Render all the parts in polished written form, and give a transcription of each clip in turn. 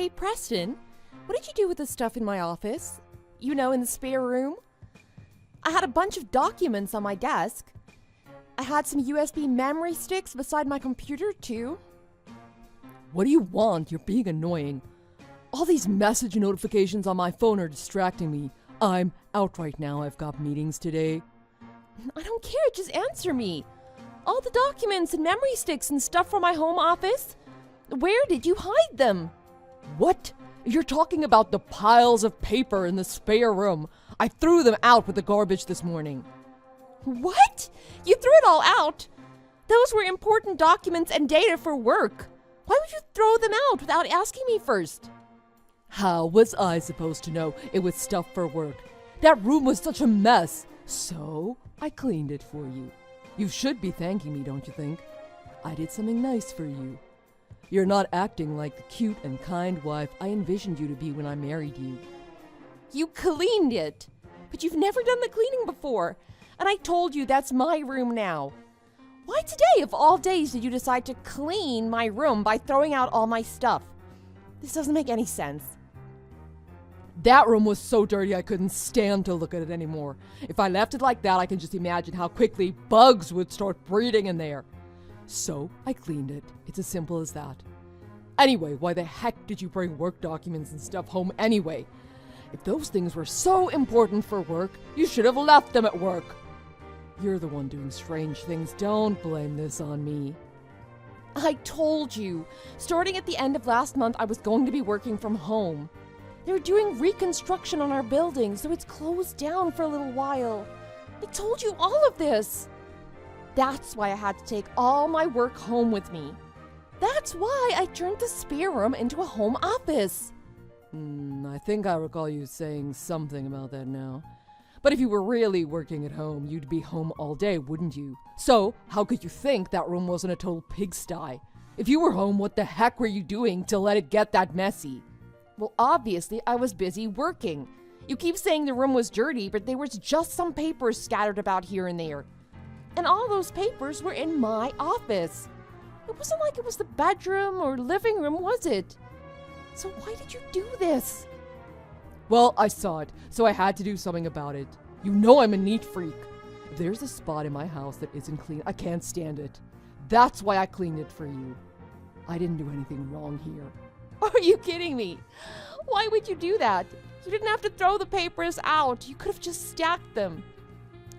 Hey, Preston, what did you do with the stuff in my office? You know, in the spare room? I had a bunch of documents on my desk. I had some USB memory sticks beside my computer, too. What do you want? You're being annoying. All these message notifications on my phone are distracting me. I'm out right now. I've got meetings today. I don't care, just answer me. All the documents and memory sticks and stuff from my home office? Where did you hide them? What? You're talking about the piles of paper in the spare room. I threw them out with the garbage this morning. What? You threw it all out? Those were important documents and data for work. Why would you throw them out without asking me first? How was I supposed to know it was stuff for work? That room was such a mess. So, I cleaned it for you. You should be thanking me, don't you think? I did something nice for you. You're not acting like the cute and kind wife I envisioned you to be when I married you. You cleaned it, but you've never done the cleaning before, and I told you that's my room now. Why today, of all days, did you decide to clean my room by throwing out all my stuff? This doesn't make any sense. That room was so dirty I couldn't stand to look at it anymore. If I left it like that, I can just imagine how quickly bugs would start breeding in there. So, I cleaned it. It's as simple as that. Anyway, why the heck did you bring work documents and stuff home anyway? If those things were so important for work, you should have left them at work. You're the one doing strange things. Don't blame this on me. I told you. Starting at the end of last month, I was going to be working from home. They're doing reconstruction on our building, so it's closed down for a little while. I told you all of this. That's why I had to take all my work home with me. That's why I turned the spare room into a home office. I think I recall you saying something about that now. But if you were really working at home, you'd be home all day, wouldn't you? So, how could you think that room wasn't a total pigsty? If you were home, what the heck were you doing to let it get that messy? Well, obviously, I was busy working. You keep saying the room was dirty, but there was just some papers scattered about here and there. And all those papers were in my office. It wasn't like it was the bedroom or living room, was it? So why did you do this? Well, I saw it, so I had to do something about it. You know I'm a neat freak. If there's a spot in my house that isn't clean, I can't stand it. That's why I cleaned it for you. I didn't do anything wrong here. Are you kidding me? Why would you do that? You didn't have to throw the papers out. You could have just stacked them.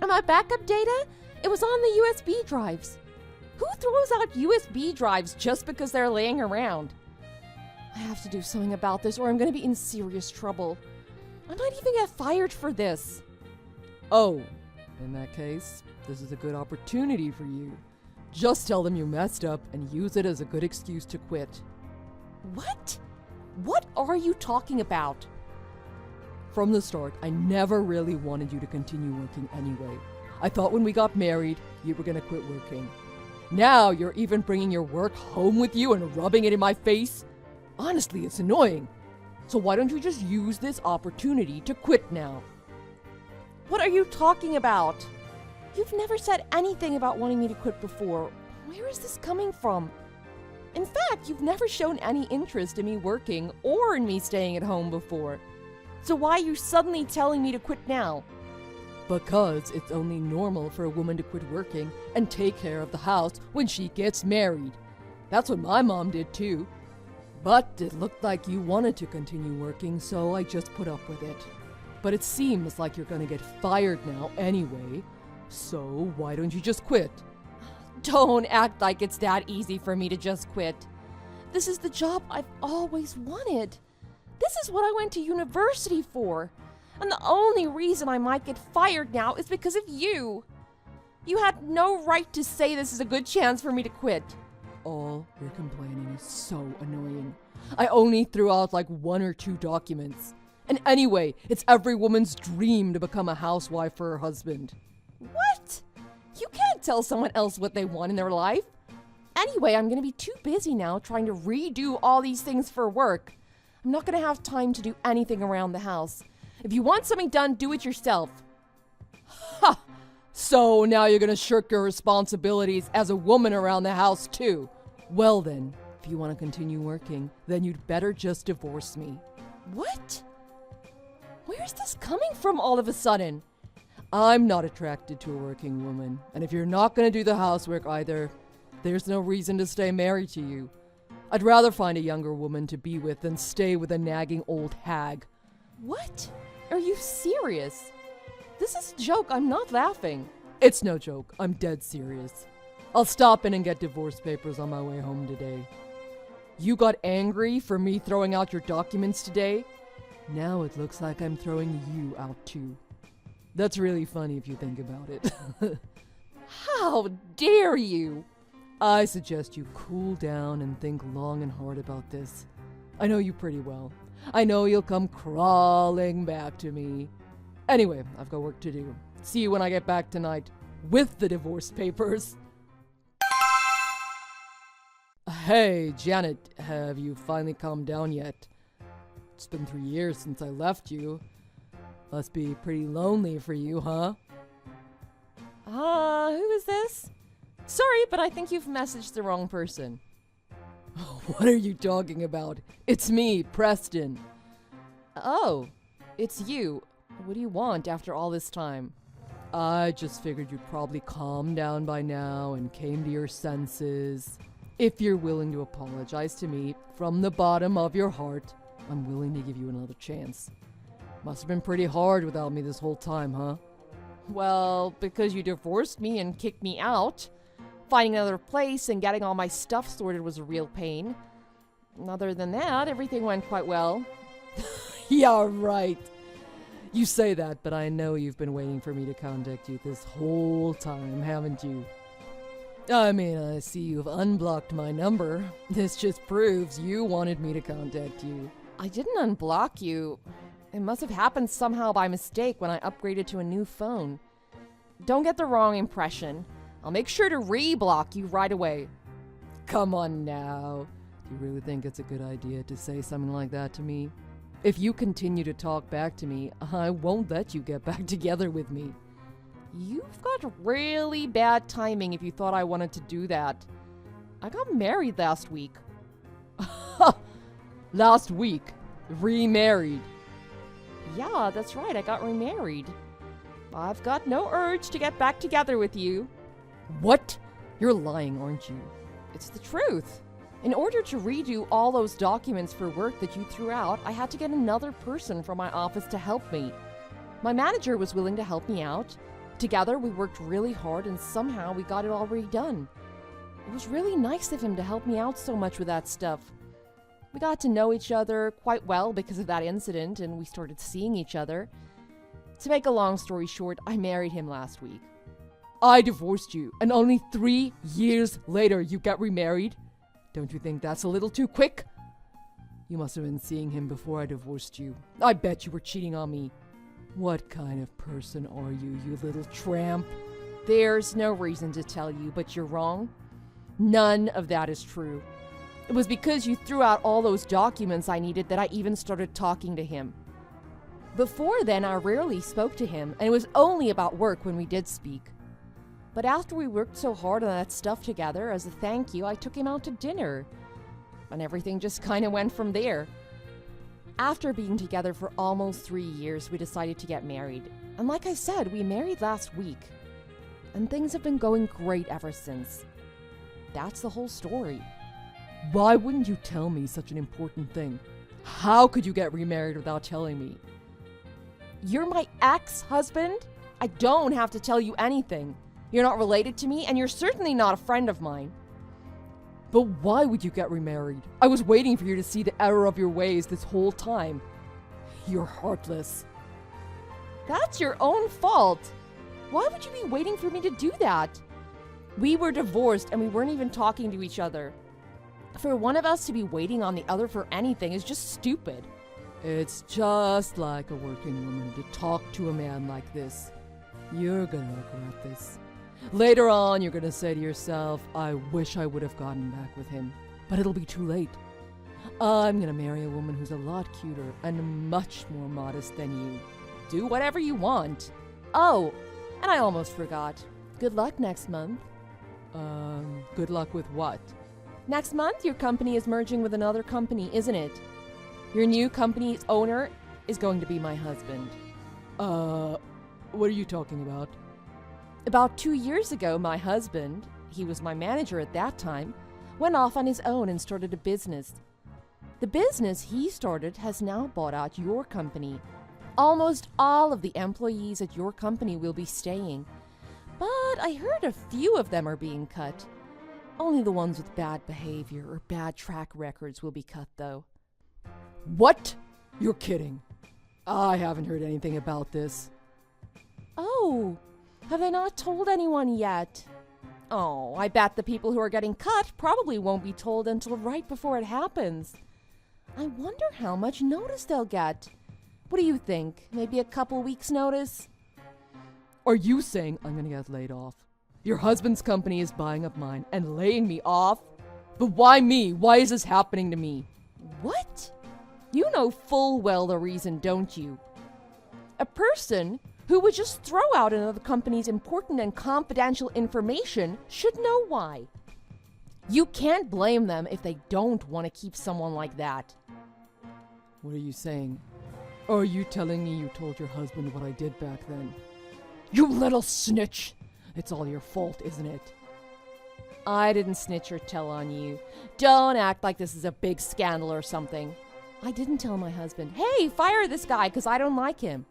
And my backup data? It was on the USB drives. Who throws out USB drives just because they're laying around? I have to do something about this or I'm going to be in serious trouble. I might even get fired for this. Oh, in that case, this is a good opportunity for you. Just tell them you messed up and use it as a good excuse to quit. What? What are you talking about? From the start, I never really wanted you to continue working anyway. I thought when we got married, you were going to quit working. Now you're even bringing your work home with you and rubbing it in my face? Honestly, it's annoying. So why don't you just use this opportunity to quit now? What are you talking about? You've never said anything about wanting me to quit before. Where is this coming from? In fact, you've never shown any interest in me working or in me staying at home before. So why are you suddenly telling me to quit now? Because it's only normal for a woman to quit working and take care of the house when she gets married. That's what my mom did too. But it looked like you wanted to continue working, so I just put up with it. But it seems like you're gonna get fired now anyway, so why don't you just quit? Don't act like it's that easy for me to just quit. This is the job I've always wanted. This is what I went to university for. And the only reason I might get fired now is because of you. You had no right to say this is a good chance for me to quit. All your complaining is so annoying. I only threw out like 1 or 2 documents. And anyway, it's every woman's dream to become a housewife for her husband. What? You can't tell someone else what they want in their life. Anyway, I'm going to be too busy now trying to redo all these things for work. I'm not going to have time to do anything around the house. If you want something done, do it yourself. Ha! So now you're gonna shirk your responsibilities as a woman around the house too. Well then, If you want to continue working, then you'd better just divorce me. What? Where's this coming from all of a sudden? I'm not attracted to a working woman, and if you're not going to do the housework either, there's no reason to stay married to you. I'd rather find a younger woman to be with than stay with a nagging old hag. What? Are you serious? This is a joke. I'm not laughing. It's no joke. I'm dead serious. I'll stop in and get divorce papers on my way home today. You got angry for me throwing out your documents today? Now it looks like I'm throwing you out too. That's really funny if you think about it. How dare you? I suggest you cool down and think long and hard about this. I know you pretty well. I know you'll come crawling back to me. Anyway, I've got work to do. See you when I get back tonight with the divorce papers. Hey, Janet, have you finally calmed down yet? It's been 3 years since I left you. Must be pretty lonely for you, huh? Who is this? Sorry, but I think you've messaged the wrong person. What are you talking about? It's me, Preston. Oh, it's you. What do you want after all this time? I just figured you'd probably calm down by now and came to your senses. If you're willing to apologize to me from the bottom of your heart, I'm willing to give you another chance. Must have been pretty hard without me this whole time, huh? Well, because you divorced me and kicked me out. Finding another place and getting all my stuff sorted was a real pain. Other than that, everything went quite well. Yeah, right. You say that, but I know you've been waiting for me to contact you this whole time, haven't you? I mean, I see you've unblocked my number. This just proves you wanted me to contact you. I didn't unblock you. It must have happened somehow by mistake when I upgraded to a new phone. Don't get the wrong impression. I'll make sure to re-block you right away. Come on now. Do you really think it's a good idea to say something like that to me? If you continue to talk back to me, I won't let you get back together with me. You've got really bad timing if you thought I wanted to do that. I got married last week. Last week? Remarried? Yeah, that's right, I got remarried. I've got no urge to get back together with you. What? You're lying, aren't you? It's the truth. In order to redo all those documents for work that you threw out, I had to get another person from my office to help me. My manager was willing to help me out. Together, we worked really hard and somehow we got it all redone. It was really nice of him to help me out so much with that stuff. We got to know each other quite well because of that incident, and we started seeing each other. To make a long story short, I married him last week. I divorced you, and only 3 years later you get remarried? Don't you think that's a little too quick? You must have been seeing him before I divorced you. I bet you were cheating on me. What kind of person are you, you little tramp? There's no reason to tell you, but you're wrong. None of that is true. It was because you threw out all those documents I needed that I even started talking to him. Before then, I rarely spoke to him, and it was only about work when we did speak. But after we worked so hard on that stuff together, as a thank you, I took him out to dinner. And everything just kind of went from there. After being together for almost 3 years, we decided to get married. And like I said, we married last week. And things have been going great ever since. That's the whole story. Why wouldn't you tell me such an important thing? How could you get remarried without telling me? You're my ex-husband? I don't have to tell you anything. You're not related to me, and you're certainly not a friend of mine. But why would you get remarried? I was waiting for you to see the error of your ways this whole time. You're heartless. That's your own fault. Why would you be waiting for me to do that? We were divorced, and we weren't even talking to each other. For one of us to be waiting on the other for anything is just stupid. It's just like a working woman to talk to a man like this. You're gonna regret this. Later on, you're gonna say to yourself, I wish I would have gotten back with him. But it'll be too late. I'm gonna marry a woman who's a lot cuter and much more modest than you. Do whatever you want. Oh, and I almost forgot. Good luck next month. Good luck with what? Next month, your company is merging with another company, isn't it? Your new company's owner is going to be my husband. What are you talking about? About 2 years ago, my husband, he was my manager at that time, went off on his own and started a business. The business he started has now bought out your company. Almost all of the employees at your company will be staying, but I heard a few of them are being cut. Only the ones with bad behavior or bad track records will be cut, though. What? You're kidding. I haven't heard anything about this. Oh, have they not told anyone yet? Oh, I bet the people who are getting cut probably won't be told until right before it happens. I wonder how much notice they'll get. What do you think? Maybe a couple weeks' notice? Are you saying I'm gonna get laid off? Your husband's company is buying up mine and laying me off? But why me? Why is this happening to me? What? You know full well the reason, don't you? A person who would just throw out another company's important and confidential information should know why. You can't blame them if they don't want to keep someone like that. What are you saying? Are you telling me you told your husband what I did back then? You little snitch! It's all your fault, isn't it? I didn't snitch or tell on you. Don't act like this is a big scandal or something. I didn't tell my husband, hey, fire this guy because I don't like him.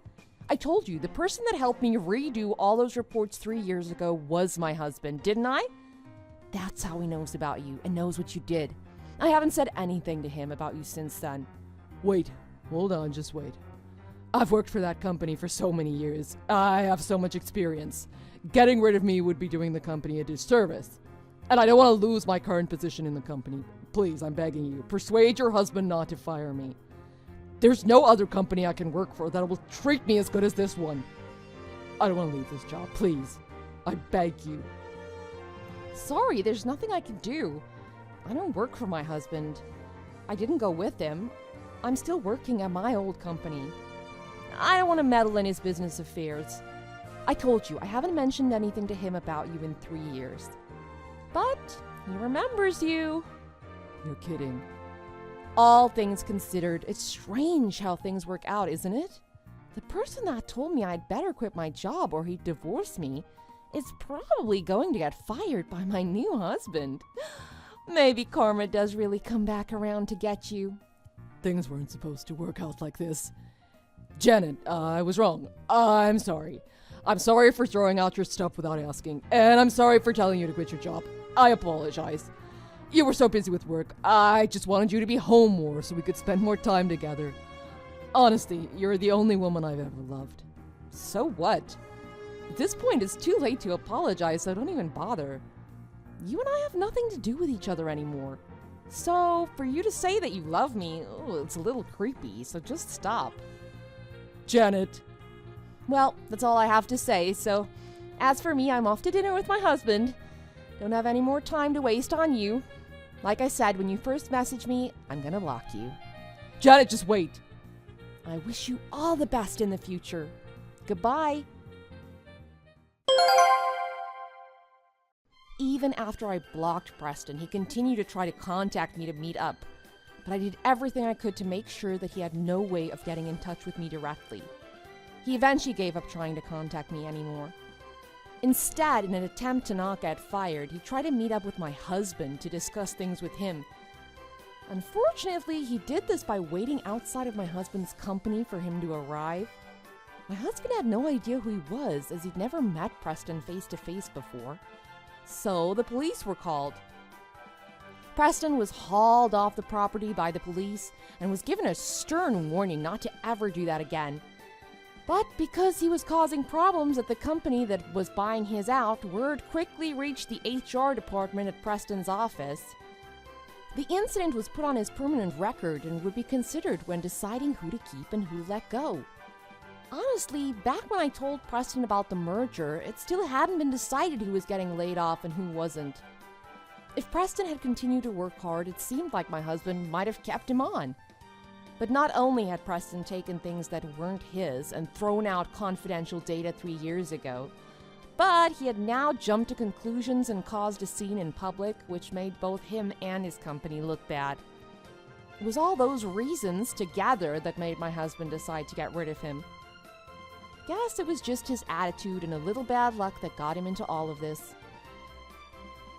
I told you, the person that helped me redo all those reports 3 years ago was my husband, didn't I? That's how he knows about you and knows what you did. I haven't said anything to him about you since then. Wait, hold on, just wait. I've worked for that company for so many years. I have so much experience. Getting rid of me would be doing the company a disservice. And I don't want to lose my current position in the company. Please, I'm begging you, persuade your husband not to fire me. There's no other company I can work for that will treat me as good as this one. I don't want to leave this job, please. I beg you. Sorry, there's nothing I can do. I don't work for my husband. I didn't go with him. I'm still working at my old company. I don't want to meddle in his business affairs. I told you, I haven't mentioned anything to him about you in 3 years. But he remembers you. You're kidding. All things considered, it's strange how things work out, isn't it? The person that told me I'd better quit my job or he'd divorce me is probably going to get fired by my new husband. Maybe karma does really come back around to get you. Things weren't supposed to work out like this. Janet, I was wrong. I'm sorry. I'm sorry for throwing out your stuff without asking, and I'm sorry for telling you to quit your job. I apologize. You were so busy with work. I just wanted you to be home more so we could spend more time together. Honestly, you're the only woman I've ever loved. So what? At this point, it's too late to apologize, so don't even bother. You and I have nothing to do with each other anymore. So, for you to say that you love me, it's a little creepy, so just stop. Janet. Well, that's all I have to say, so as for me, I'm off to dinner with my husband. Don't have any more time to waste on you. Like I said, when you first message me, I'm gonna block you. Janet, just wait. I wish you all the best in the future. Goodbye. Even after I blocked Preston, he continued to try to contact me to meet up. But I did everything I could to make sure that he had no way of getting in touch with me directly. He eventually gave up trying to contact me anymore. Instead, in an attempt to not get fired, he tried to meet up with my husband to discuss things with him. Unfortunately, he did this by waiting outside of my husband's company for him to arrive. My husband had no idea who he was, as he'd never met Preston face to face before. So the police were called. Preston was hauled off the property by the police and was given a stern warning not to ever do that again. But because he was causing problems at the company that was buying his out, word quickly reached the HR department at Preston's office. The incident was put on his permanent record and would be considered when deciding who to keep and who let go. Honestly, back when I told Preston about the merger, it still hadn't been decided who was getting laid off and who wasn't. If Preston had continued to work hard, it seemed like my husband might have kept him on. But not only had Preston taken things that weren't his and thrown out confidential data 3 years ago, But he had now jumped to conclusions and caused a scene in public, which made both him and his company look bad. It was all those reasons together that made my husband decide to get rid of him. Guess it was just his attitude and a little bad luck that got him into all of this.